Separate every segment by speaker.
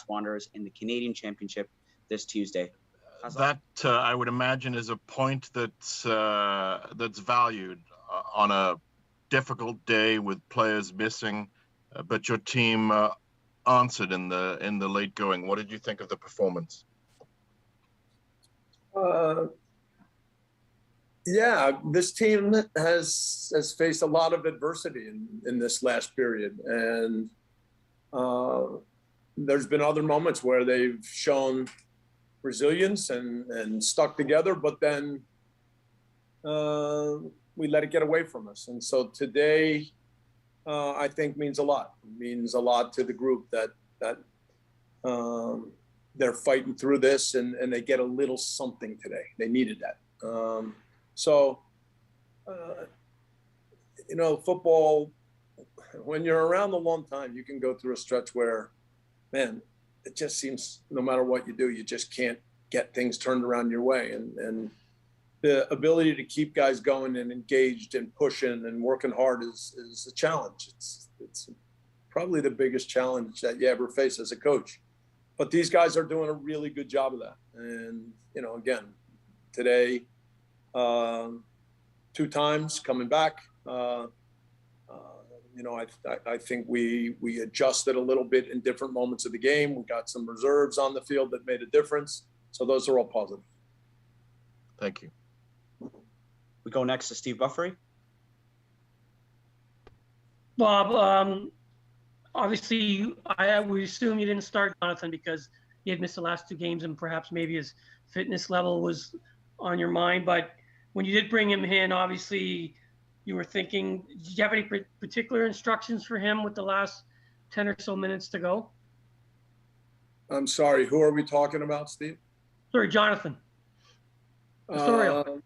Speaker 1: Halifax Wanderers in the Canadian Championship this Tuesday.
Speaker 2: That I would imagine is a point that's valued on a difficult day with players missing, but your team answered in the late going. What did you think of the performance?
Speaker 3: Yeah, this team has faced a lot of adversity in this last period, and there's been other moments where they've shown resilience and stuck together, but then we let it get away from us. And so today, I think means a lot. It means a lot to the group that they're fighting through this and they get a little something today. They needed that. Football, when you're around a long time, you can go through a stretch where, man, it just seems no matter what you do, you just can't get things turned around your way. And the ability to keep guys going and engaged and pushing and working hard is a challenge. It's probably the biggest challenge that you ever face as a coach. But these guys are doing a really good job of that. And, again, today, 2 times coming back, I think we adjusted a little bit in different moments of the game. We got some reserves on the field that made a difference. So those are all positive.
Speaker 2: Thank you.
Speaker 1: We go next to Steve Buffery.
Speaker 4: Bob, obviously, we assume you didn't start Jonathan because he had missed the last 2 games and perhaps maybe his fitness level was on your mind. But when you did bring him in, obviously, you were thinking, did you have any particular instructions for him with the last 10 or so minutes to go?
Speaker 3: I'm sorry, who are we talking about, Steve?
Speaker 4: Sorry, Jonathan. Osorio.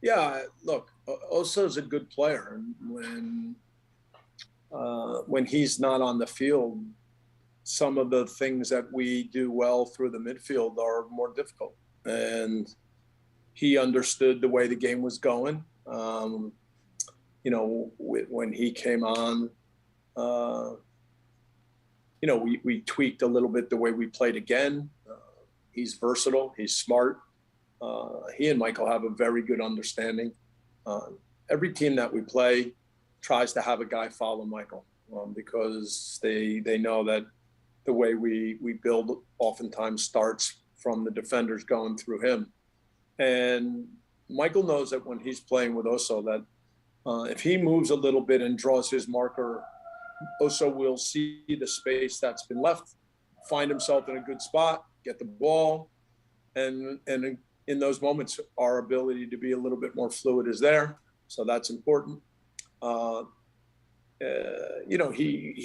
Speaker 3: Yeah, look, Oso's a good player. And when he's not on the field, some of the things that we do well through the midfield are more difficult. And he understood the way the game was going. When he came on, we tweaked a little bit the way we played again. He's versatile. He's smart. He and Michael have a very good understanding. Every team that we play tries to have a guy follow Michael because they know that the way we build oftentimes starts from the defenders going through him. And Michael knows that when he's playing with Oso that if he moves a little bit and draws his marker, Oso will see the space that's been left, find himself in a good spot, get the ball, and in those moments, our ability to be a little bit more fluid is there. So that's important. He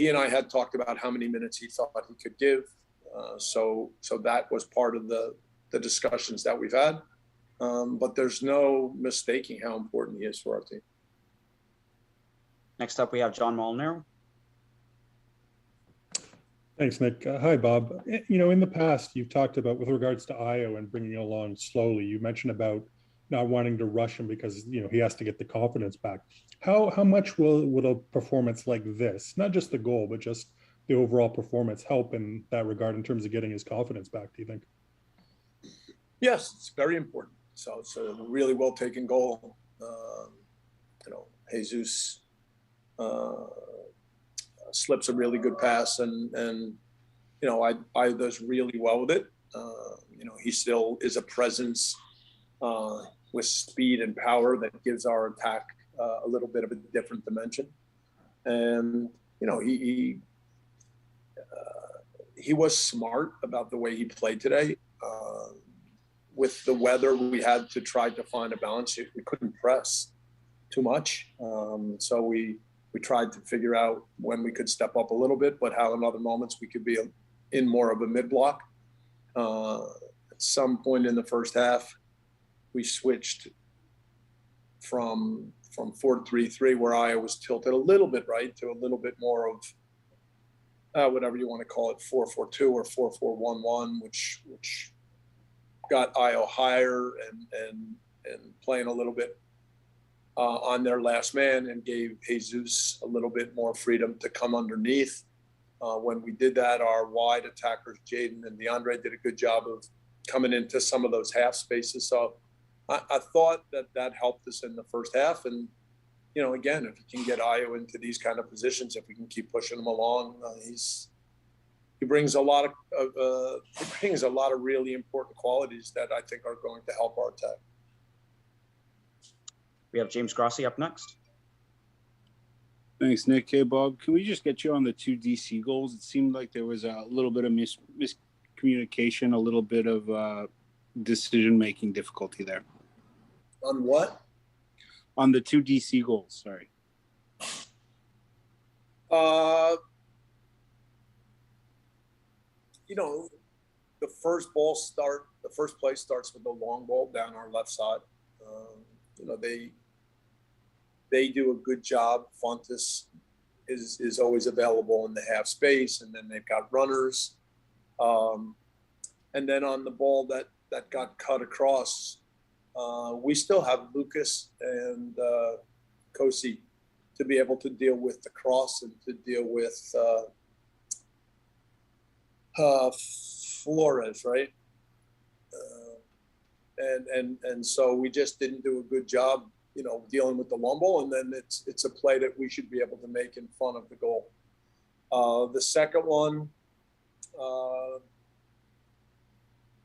Speaker 3: and I had talked about how many minutes he thought he could give. So that was part of the discussions that we've had. But there's no mistaking how important he is for our team.
Speaker 1: Next up, we have John Molinaro.
Speaker 5: Thanks, Nick. Hi, Bob. In the past, you've talked about, with regards to Io and bringing it along slowly, you mentioned about not wanting to rush him because, he has to get the confidence back. How much would a performance like this, not just the goal, but just the overall performance, help in that regard in terms of getting his confidence back, do you think?
Speaker 3: Yes, it's very important. So it's a really well taken goal. Jesus slips a really good pass, and I does really well with it. He still is a presence with speed and power that gives our attack a little bit of a different dimension. And he was smart about the way he played today. With the weather, we had to try to find a balance. We couldn't press too much, so we tried to figure out when we could step up a little bit, but how in other moments we could be in more of a mid-block. At some point in the first half, we switched from 4-3-3, where Io was tilted a little bit right, to a little bit more of whatever you want to call it, 4-4-2 or 4-4-1-1, which got Io higher and playing a little bit on their last man, and gave Jesus a little bit more freedom to come underneath. When we did that, our wide attackers, Jaden and DeAndre, did a good job of coming into some of those half spaces. So I thought that helped us in the first half. And, you know, again, if you can get Ayo into these kind of positions, if we can keep pushing him along, he brings a lot of really important qualities that I think are going to help our attack.
Speaker 1: We have James Grossi up next.
Speaker 6: Thanks, Nick. Hey, Bob, can we just get you on the two DC goals? It seemed like there was a little bit of miscommunication, a little bit of decision-making difficulty there.
Speaker 3: On what?
Speaker 6: On the two DC goals, sorry.
Speaker 3: You know, the first play starts with the long ball down our left side. You know, they do a good job. Fontes is always available in the half space, and then they've got runners. And then on the ball that got cut across, we still have Lucas and Kosi to be able to deal with the cross and to deal with Flores, right? And so we just didn't do a good job, you know, dealing with the long ball, and then it's a play that we should be able to make in front of the goal. The second one,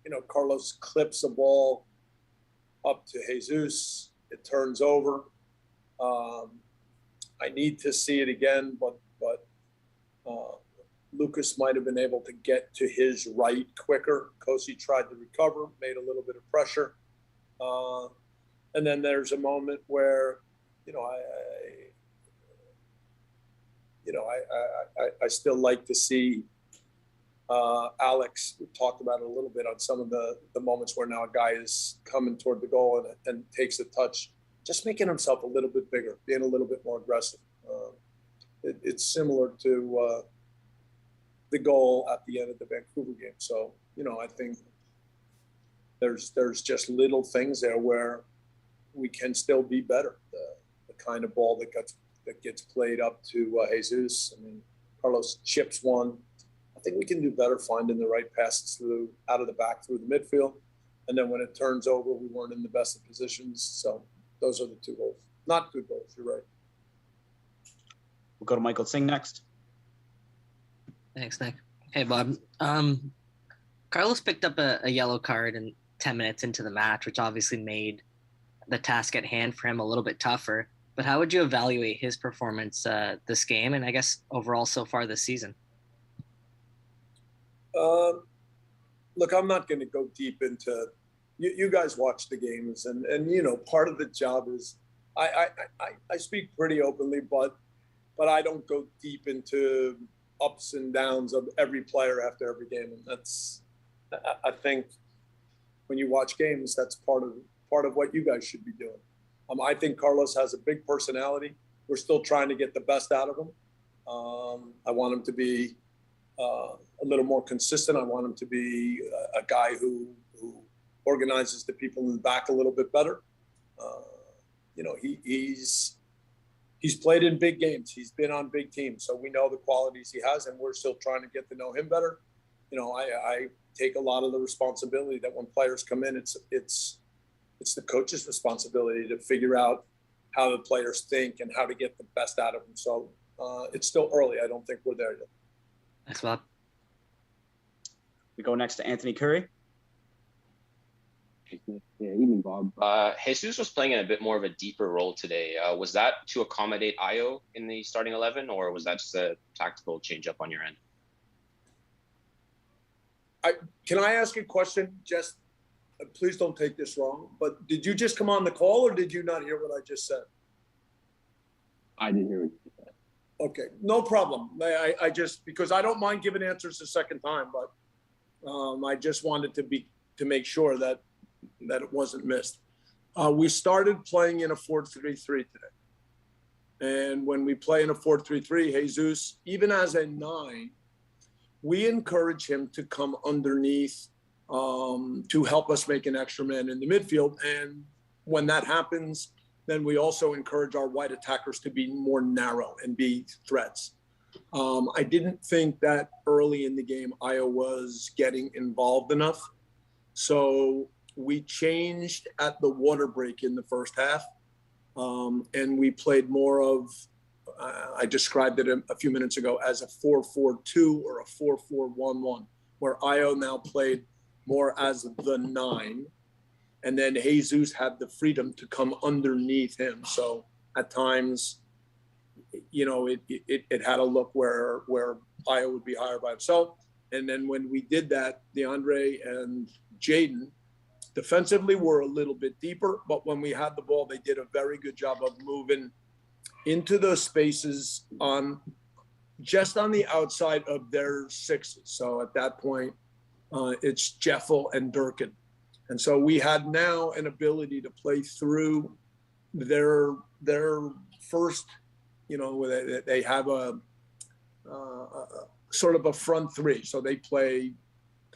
Speaker 3: you know, Carlos clips a ball up to Jesus. It turns over. I need to see it again, but Lucas might have been able to get to his right quicker. Kosi tried to recover, made a little bit of pressure. And then there's a moment where, you know, I still like to see Alex. We talked about it a little bit on some of the moments where now a guy is coming toward the goal and takes a touch, just making himself a little bit bigger, being a little bit more aggressive. It's similar to the goal at the end of the Vancouver game. So, you know, I think there's just little things there where we can still be better. The kind of ball that gets played up to Jesus. I mean, Carlos chips one. I think we can do better finding the right passes out of the back through the midfield. And then when it turns over, we weren't in the best of positions. So those are the two goals. Not good goals, you're right.
Speaker 1: We'll go to Michael Singh next.
Speaker 7: Thanks, Nick. Hey, Bob. Carlos picked up a yellow card in 10 minutes into the match, which obviously made the task at hand for him a little bit tougher. But how would you evaluate his performance this game and I guess overall so far this season?
Speaker 3: Look, I'm not going to go deep into you guys watch the games and you know, part of the job is I speak pretty openly, but I don't go deep into ups and downs of every player after every game. And that's, I think when you watch games, that's part of what you guys should be doing. I think Carlos has a big personality. We're still trying to get the best out of him. I want him to be a little more consistent. I want him to be a guy who organizes the people in the back a little bit better. You know, he's played in big games. He's been on big teams. So we know the qualities he has, and we're still trying to get to know him better. You know, I take a lot of the responsibility that when players come in, it's the coach's responsibility to figure out how the players think and how to get the best out of them. So it's still early. I don't think we're there yet.
Speaker 7: Thanks, Bob.
Speaker 1: We go next to Anthony Curry.
Speaker 8: Yeah, evening, Bob. Jesus was playing in a bit more of a deeper role today. Was that to accommodate Ayo in the starting 11, or was that just a tactical change-up on your end?
Speaker 3: Can I ask you a question? Just please don't take this wrong, but did you just come on the call or did you not hear what I just said?
Speaker 8: I didn't hear what you said.
Speaker 3: Okay, no problem. I just, because I don't mind giving answers a second time, but I just wanted to make sure that it wasn't missed. We started playing in a 4-3-3 today. And when we play in a 4-3-3, Jesus, even as a 9, we encourage him to come underneath to help us make an extra man in the midfield. And when that happens, then we also encourage our wide attackers to be more narrow and be threats. I didn't think that early in the game Io was getting involved enough. So we changed at the water break in the first half. And we played more of, I described it a few minutes ago as a 4-4-2 or a 4-4-1-1, where Io now played more as the 9. And then Jesus had the freedom to come underneath him. So at times, you know, it had a look where Io would be higher by himself. And then when we did that, DeAndre and Jaden defensively were a little bit deeper, but when we had the ball, they did a very good job of moving into those spaces just on the outside of their 6s. So at that point, it's Jeffel and Durkin. And so we had now an ability to play through their first, you know, they have a sort of a front 3. So they play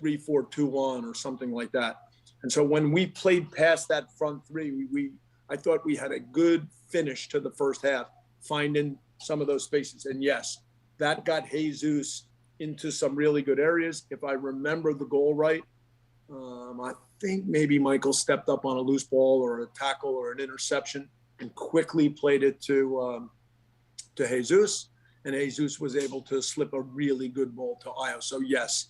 Speaker 3: 3-4-2-1 or something like that. And so when we played past that front 3, I thought we had a good finish to the first half, finding some of those spaces. And yes, that got Jesus into some really good areas. If I remember the goal right, I think maybe Michael stepped up on a loose ball or a tackle or an interception and quickly played it to Jesus. And Jesus was able to slip a really good ball to Io. So yes,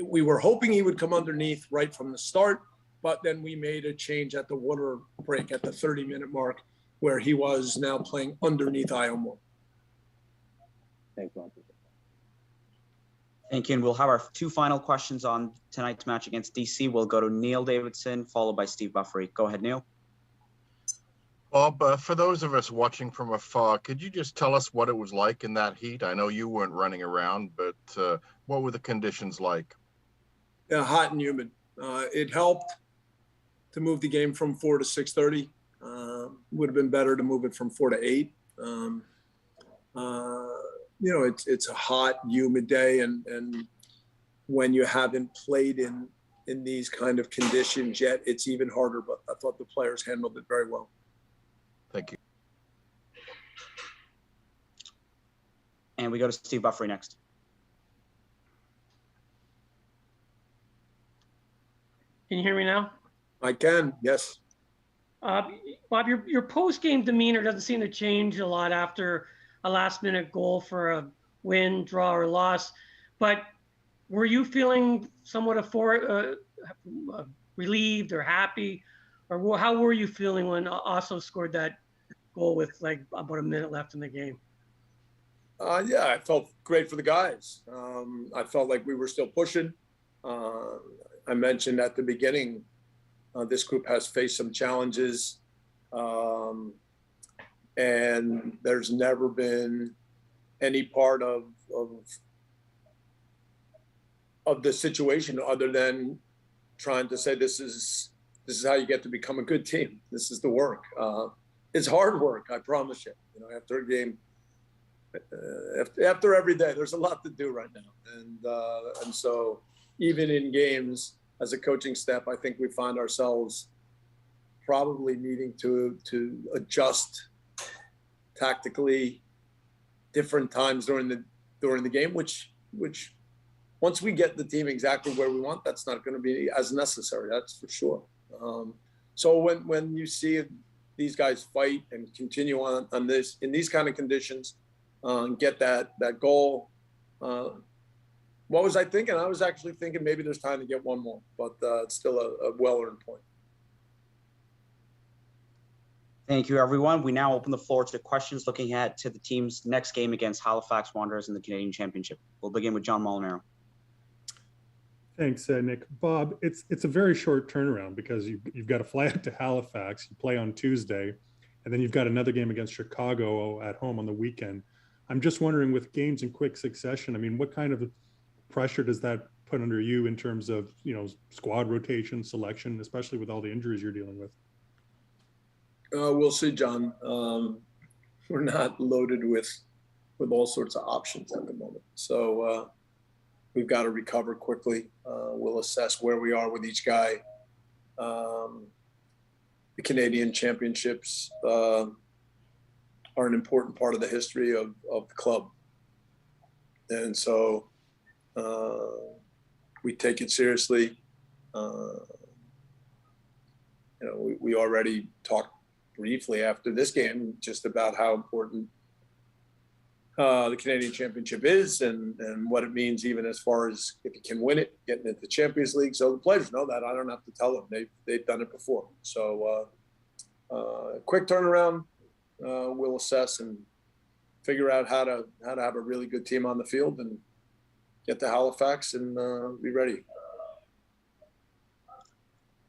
Speaker 3: we were hoping he would come underneath right from the start, but then we made a change at the water break at the 30-minute mark where he was now playing underneath Io more.
Speaker 1: Thank you. And we'll have our 2 final questions on tonight's match against DC. We'll go to Neil Davidson, followed by Steve Buffery. Go ahead, Neil.
Speaker 2: Bob, for those of us watching from afar, could you just tell us what it was like in that heat? I know you weren't running around, but what were the conditions like?
Speaker 3: Yeah, hot and humid. It helped to move the game from 4 to 6:30. Would have been better to move it from 4 to 8. You know, it's a hot, humid day, and when you haven't played in these kind of conditions yet, it's even harder. But I thought the players handled it very well.
Speaker 2: Thank you.
Speaker 1: And we go to Steve Buffery next.
Speaker 4: Can you hear me now?
Speaker 3: I can, yes.
Speaker 4: Bob, your post-game demeanor doesn't seem to change a lot after a last-minute goal for a win, draw, or loss. But were you feeling somewhat relieved or happy? Or how were you feeling when Osso scored that goal with like about a minute left in the game?
Speaker 3: Yeah, I felt great for the guys. I felt like we were still pushing. I mentioned at the beginning, this group has faced some challenges, and there's never been any part of the situation other than trying to say this is how you get to become a good team. This is the work. It's hard work, I promise you. You know, after a game, after every day, there's a lot to do right now, and so even in games, as a coaching staff, I think we find ourselves probably needing to adjust tactically different times during the game, which once we get the team exactly where we want, that's not going to be as necessary. That's for sure. So when you see these guys fight and continue on this in these kind of conditions, and get that goal. What was I thinking? I was actually thinking maybe there's time to get one more, but it's still a well-earned point.
Speaker 1: Thank you, everyone. We now open the floor to questions looking ahead to the team's next game against Halifax Wanderers in the Canadian Championship. We'll begin with John Molinaro.
Speaker 5: Thanks, Nick. Bob, it's a very short turnaround because you've got to fly out to Halifax, you play on Tuesday, and then you've got another game against Chicago at home on the weekend. I'm just wondering, with games in quick succession, I mean, what kind of pressure does that put under you in terms of, you know, squad rotation, selection, especially with all the injuries you're dealing with?
Speaker 3: We'll see, John. We're not loaded with all sorts of options at the moment. So we've got to recover quickly. We'll assess where we are with each guy. The Canadian Championships are an important part of the history of the club. And so we take it seriously. We already talked briefly after this game just about how important the Canadian Championship is and what it means, even as far as if you can win it, getting into the Champions League. So the players know that. I don't have to tell them. They've done it before. So quick turnaround. We'll assess and figure out how to have a really good team on the field and get to Halifax and be ready.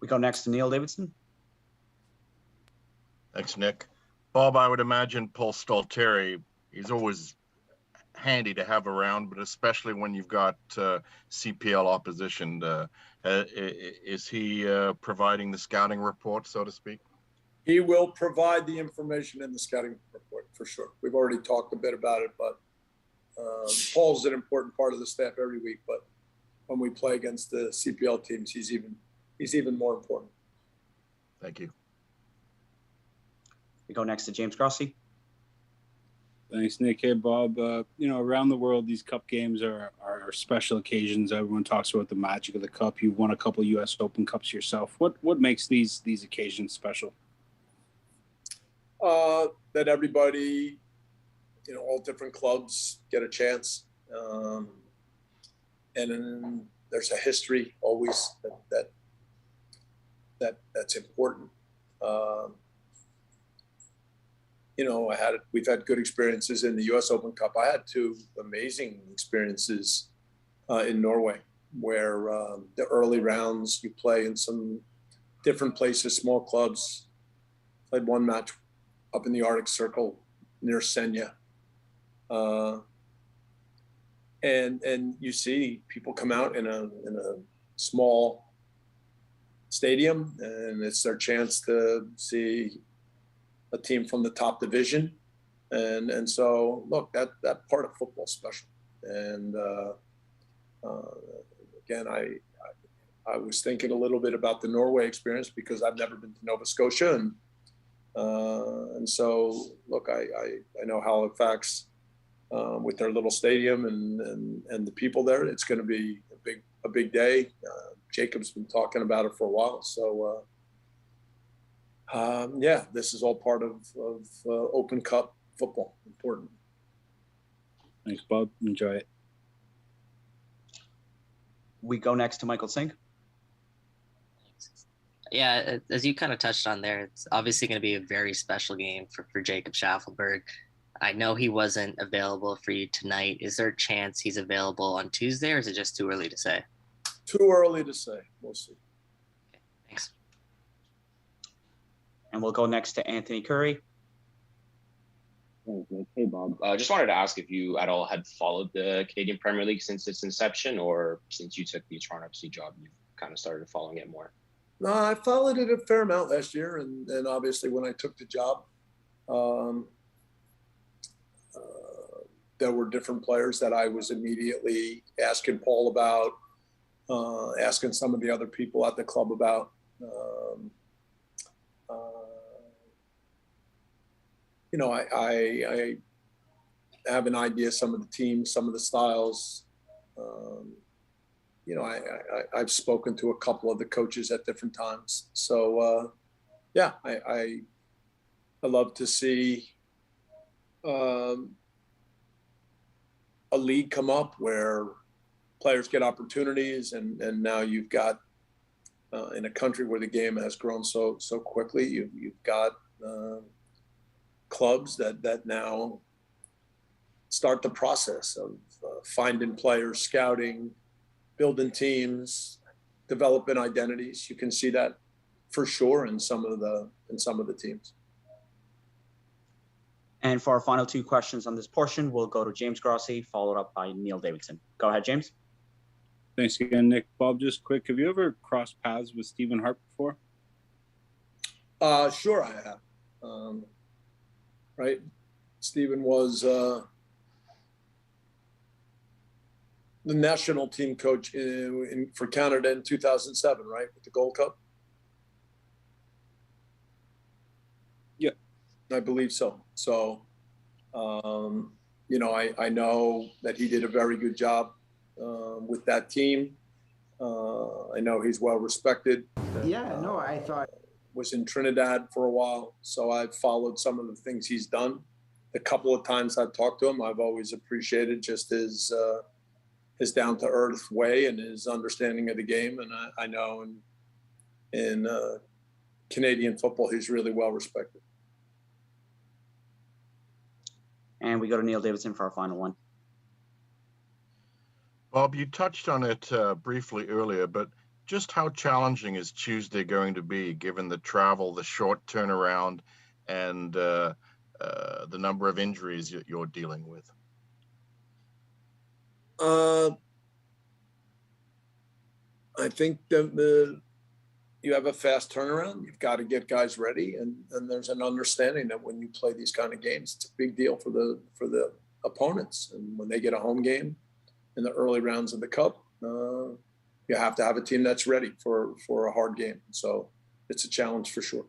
Speaker 1: We go next to Neil Davidson.
Speaker 2: Thanks, Nick. Bob, I would imagine Paul Stalteri, he's always handy to have around, but especially when you've got CPL opposition. Is he providing the scouting report, so to speak?
Speaker 3: He will provide the information in the scouting report for sure. We've already talked a bit about it, but Paul's an important part of the staff every week. But when we play against the CPL teams, he's even more important.
Speaker 2: Thank you.
Speaker 1: We go next to James Grossi.
Speaker 6: Thanks, Nick. Hey, Bob. Around the world, these cup games are special occasions. Everyone talks about the magic of the cup. You've won a couple U.S. Open Cups yourself. What makes these occasions special?
Speaker 3: That everybody, all different clubs get a chance. And then there's a history always that's important. We've had good experiences in the U.S. Open Cup. I had two amazing experiences in Norway, where the early rounds you play in some different places, small clubs. Played one match up in the Arctic Circle near Senja, and you see people come out in a small stadium, and it's their chance to see a team from the top division, and so look, that part of football is special. And again, I was thinking a little bit about the Norway experience because I've never been to Nova Scotia, and so look, I know Halifax with their little stadium and the people there. It's going to be a big day. Jacob's been talking about it for a while, so. This is all part of Open Cup football. Important.
Speaker 6: Thanks, Bob. Enjoy it.
Speaker 1: We go next to Michael Singh.
Speaker 7: Yeah, as you kind of touched on there, it's obviously going to be a very special game for Jacob Schaffelberg. I know he wasn't available for you tonight. Is there a chance he's available on Tuesday, or is it just too early to say?
Speaker 3: Too early to say. We'll see.
Speaker 7: Okay, thanks.
Speaker 1: And we'll go next to Anthony Curry.
Speaker 8: Hey, Bob. Just wanted to ask if you at all had followed the Canadian Premier League since its inception, or since you took the Toronto FC job, you've kind of started following it more?
Speaker 3: No, I followed it a fair amount last year, and obviously when I took the job, there were different players that I was immediately asking Paul about, asking some of the other people at the club about. I have an idea, some of the teams, some of the styles. I've spoken to a couple of the coaches at different times. So, I love to see a league come up where players get opportunities, and now you've got in a country where the game has grown so quickly, you've got clubs that now start the process of finding players, scouting, building teams, developing identities. You can see that for sure in some of the teams.
Speaker 1: And for our final two questions on this portion, we'll go to James Grossi, followed up by Neil Davidson. Go ahead, James.
Speaker 6: Thanks again, Nick. Bob, just quick, have you ever crossed paths with Stephen Hart before?
Speaker 3: Sure, I have. Right, Stephen was the national team coach for Canada in 2007, right, with the Gold Cup.
Speaker 6: Yeah,
Speaker 3: I believe so. So You know, I know that he did a very good job with that team. I know he's well respected.
Speaker 9: Yeah, no, I thought
Speaker 3: was in Trinidad for a while, so I've followed some of the things he's done. The couple of times I've talked to him, I've always appreciated just his down-to-earth way and his understanding of the game. And I know in Canadian football, he's really well respected.
Speaker 1: And we go to Neil Davidson for our final one.
Speaker 2: Bob, you touched on it briefly earlier, but just how challenging is Tuesday going to be, given the travel, the short turnaround, and the number of injuries you're dealing with?
Speaker 3: I think you have a fast turnaround. You've got to get guys ready, and there's an understanding that when you play these kind of games, it's a big deal for the opponents. And when they get a home game in the early rounds of the Cup, you have to have a team that's ready for a hard game. So it's a challenge for sure.